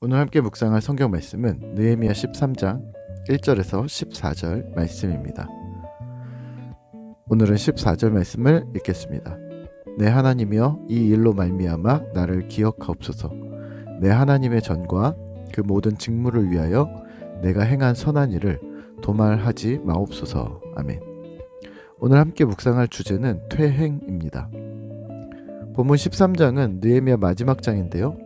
오늘 함께 묵상할 성경 말씀은 느헤미야 13장 1절에서 14절 말씀입니다. 오늘은 14절 말씀을 읽겠습니다. 내 하나님이여, 이 일로 말미암아 나를 기억하옵소서. 내 하나님의 전과 그 모든 직무를 위하여 내가 행한 선한 일을 도말하지 마옵소서. 아멘. 오늘 함께 묵상할 주제는 퇴행입니다. 본문 13장은 느헤미야 마지막 장인데요.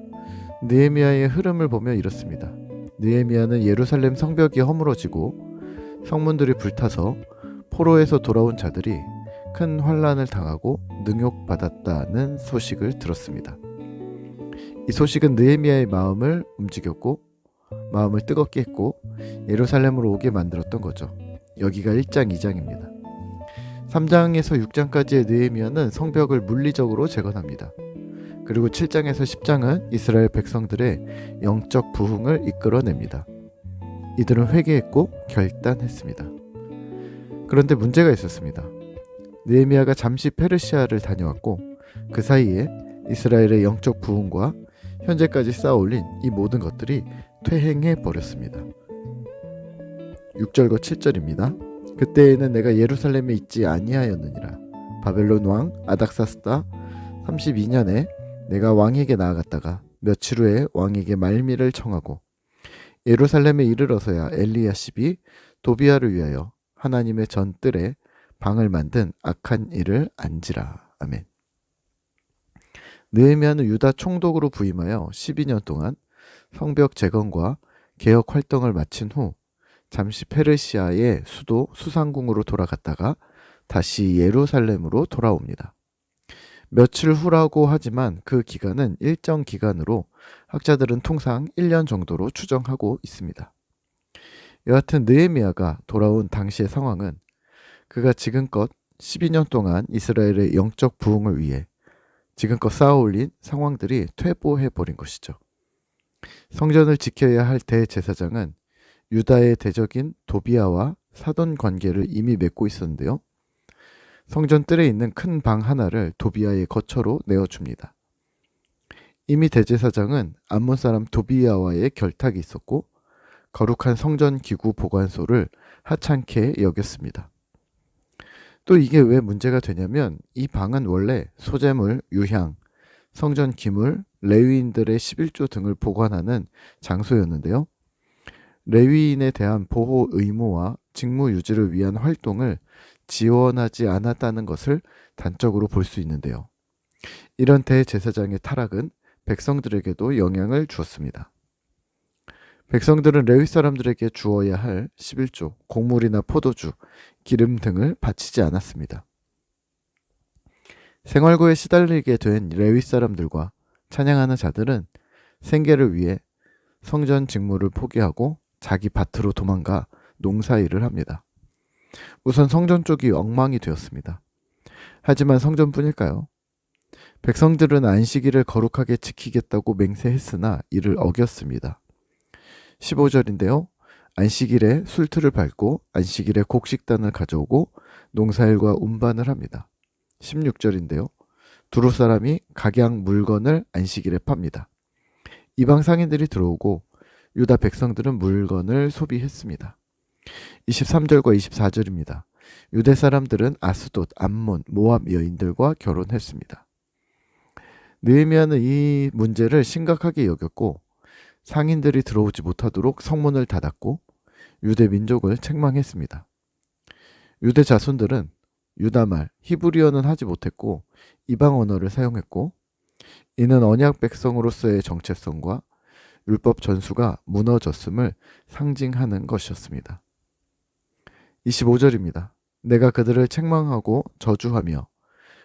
느헤미야의 흐름을 보면 이렇습니다. 느헤미야는 예루살렘 성벽이 허물어지고 성문들이 불타서 포로에서 돌아온 자들이 큰 환난을 당하고 능욕받았다는 소식을 들었습니다. 이 소식은 느헤미야의 마음을 움직였고 마음을 뜨겁게 했고 예루살렘으로 오게 만들었던 거죠. 여기가 1장, 2장입니다. 3장에서 6장까지의 느헤미야는 성벽을 물리적으로 재건합니다. 그리고 7장에서 10장은 이스라엘 백성들의 영적 부흥을 이끌어냅니다. 이들은 회개했고 결단했습니다. 그런데 문제가 있었습니다. 느헤미야가 잠시 페르시아를 다녀왔고 그 사이에 이스라엘의 영적 부흥과 현재까지 쌓아올린 이 모든 것들이 퇴행해 버렸습니다. 6절과 7절입니다. 그때에는 내가 예루살렘에 있지 아니하였느니라. 바벨론 왕 아닥사스다 32년에 내가 왕에게 나아갔다가 며칠 후에 왕에게 말미를 청하고 예루살렘에 이르러서야 엘리야십이 도비아를 위하여 하나님의 전뜰에 방을 만든 악한 일을 안지라. 아멘. 느헤미야는 유다 총독으로 부임하여 12년 동안 성벽 재건과 개혁 활동을 마친 후 잠시 페르시아의 수도 수상궁으로 돌아갔다가 다시 예루살렘으로 돌아옵니다. 며칠 후라고 하지만 그 기간은 일정 기간으로 학자들은 통상 1년 정도로 추정하고 있습니다. 여하튼 느헤미야가 돌아온 당시의 상황은 그가 지금껏 12년 동안 이스라엘의 영적 부흥을 위해 지금껏 쌓아올린 상황들이 퇴보해버린 것이죠. 성전을 지켜야 할 대제사장은 유다의 대적인 도비아와 사돈 관계를 이미 맺고 있었는데요. 성전 뜰에 있는 큰 방 하나를 도비아의 거처로 내어줍니다. 이미 대제사장은 암몬 사람 도비아와의 결탁이 있었고 거룩한 성전 기구 보관소를 하찮게 여겼습니다. 또 이게 왜 문제가 되냐면 이 방은 원래 소재물, 유향, 성전 기물, 레위인들의 11조 등을 보관하는 장소였는데요. 레위인에 대한 보호 의무와 직무 유지를 위한 활동을 지원하지 않았다는 것을 단적으로 볼 수 있는데요. 이런 대제사장의 타락은 백성들에게도 영향을 주었습니다. 백성들은 레위 사람들에게 주어야 할 11조, 곡물이나 포도주, 기름 등을 바치지 않았습니다. 생활고에 시달리게 된 레위 사람들과 찬양하는 자들은 생계를 위해 성전 직무를 포기하고 자기 밭으로 도망가 농사일을 합니다. 우선 성전 쪽이 엉망이 되었습니다. 하지만 성전뿐일까요? 백성들은 안식일을 거룩하게 지키겠다고 맹세했으나 이를 어겼습니다. 15절인데요. 안식일에 술틀을 밟고 안식일에 곡식단을 가져오고 농사일과 운반을 합니다. 16절인데요. 두로 사람이 각양 물건을 안식일에 팝니다. 이방 상인들이 들어오고 유다 백성들은 물건을 소비했습니다. 23절과 24절입니다. 유대 사람들은 아스돗, 암몬, 모압 여인들과 결혼했습니다. 느헤미야는 이 문제를 심각하게 여겼고 상인들이 들어오지 못하도록 성문을 닫았고 유대 민족을 책망했습니다. 유대 자손들은 유다말, 히브리어는 하지 못했고 이방 언어를 사용했고 이는 언약 백성으로서의 정체성과 율법 전수가 무너졌음을 상징하는 것이었습니다. 25절입니다. 내가 그들을 책망하고 저주하며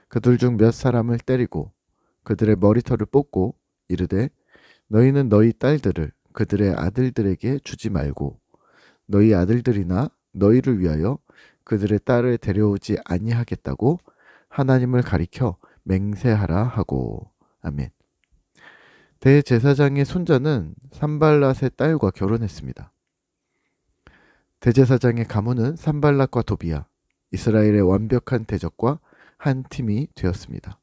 그들 중 몇 사람을 때리고 그들의 머리털을 뽑고 이르되 너희는 너희 딸들을 그들의 아들들에게 주지 말고 너희 아들들이나 너희를 위하여 그들의 딸을 데려오지 아니하겠다고 하나님을 가리켜 맹세하라 하고. 아멘. 대제사장의 손자는 산발랏의 딸과 결혼했습니다. 대제사장의 가문은 산발랏과 도비야, 이스라엘의 완벽한 대적과 한 팀이 되었습니다.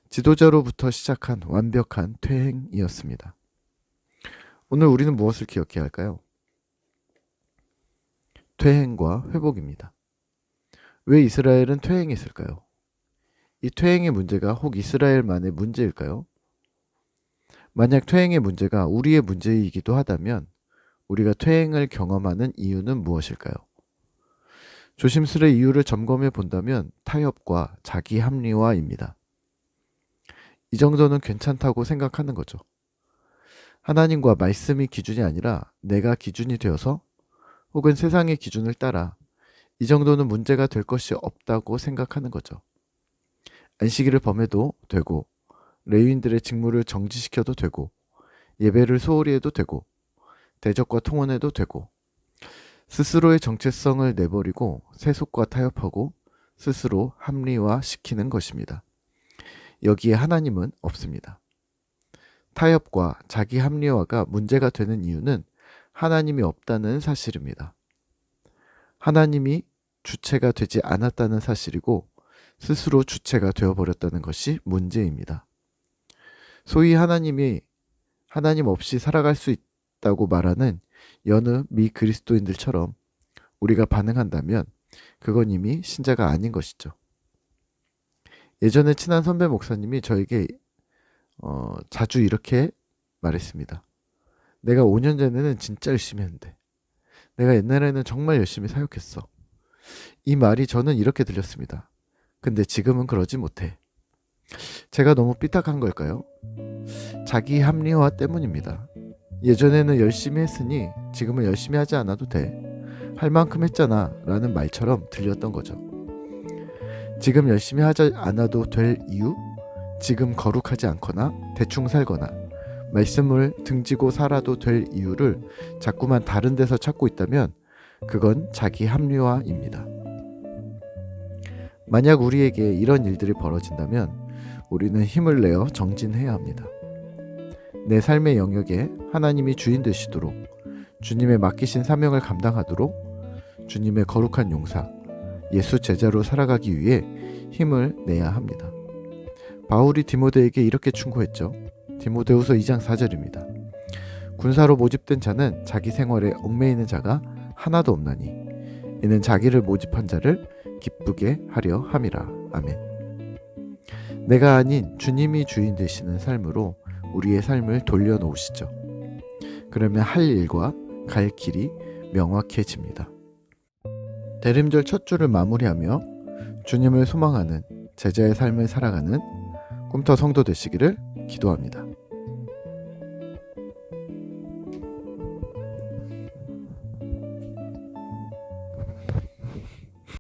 지도자로부터 시작한 완벽한 퇴행이었습니다. 오늘 우리는 무엇을 기억해야 할까요? 퇴행과 회복입니다. 왜 이스라엘은 퇴행했을까요? 이 퇴행의 문제가 혹 이스라엘만의 문제일까요? 만약 퇴행의 문제가 우리의 문제이기도 하다면 우리가 퇴행을 경험하는 이유는 무엇일까요? 조심스레 이유를 점검해 본다면 타협과 자기 합리화입니다. 이 정도는 괜찮다고 생각하는 거죠. 하나님과 말씀이 기준이 아니라 내가 기준이 되어서 혹은 세상의 기준을 따라 이 정도는 문제가 될 것이 없다고 생각하는 거죠. 안식일을 범해도 되고 레위인들의 직무를 정지시켜도 되고 예배를 소홀히 해도 되고 대적과 통혼해도 되고 스스로의 정체성을 내버리고 세속과 타협하고 스스로 합리화시키는 것입니다. 여기에 하나님은 없습니다. 타협과 자기 합리화가 문제가 되는 이유는 하나님이 없다는 사실입니다. 하나님이 주체가 되지 않았다는 사실이고 스스로 주체가 되어버렸다는 것이 문제입니다. 소위 하나님 없이 살아갈 수 있다고 말하는 여느 미그리스도인들처럼 우리가 반응한다면 그건 이미 신자가 아닌 것이죠. 예전에 친한 선배 목사님이 저에게 자주 이렇게 말했습니다. 내가 5년 전에는 진짜 열심히 했는데 내가 옛날에는 정말 열심히 사역했어. 이 말이 저는 이렇게 들렸습니다. 근데 지금은 그러지 못해. 제가 너무 삐딱한 걸까요? 자기 합리화 때문입니다. 예전에는 열심히 했으니 지금은 열심히 하지 않아도 돼. 할 만큼 했잖아 라는 말처럼 들렸던 거죠. 지금 열심히 하지 않아도 될 이유? 지금 거룩하지 않거나 대충 살거나 말씀을 등지고 살아도 될 이유를 자꾸만 다른 데서 찾고 있다면 그건 자기 합리화입니다. 만약 우리에게 이런 일들이 벌어진다면 우리는 힘을 내어 정진해야 합니다. 내 삶의 영역에 하나님이 주인 되시도록 주님의 맡기신 사명을 감당하도록 주님의 거룩한 용사, 예수 제자로 살아가기 위해 힘을 내야 합니다. 바울이 디모데에게 이렇게 충고했죠. 디모데후서 2장 4절입니다. 군사로 모집된 자는 자기 생활에 얽매이는 자가 하나도 없나니 이는 자기를 모집한 자를 기쁘게 하려 함이라. 아멘. 내가 아닌 주님이 주인 되시는 삶으로 우리의 삶을 돌려놓으시죠. 그러면 할 일과 갈 길이 명확해집니다. 대림절 첫 주를 마무리하며 주님을 소망하는 제자의 삶을 살아가는 꿈터 성도 되시기를 기도합니다.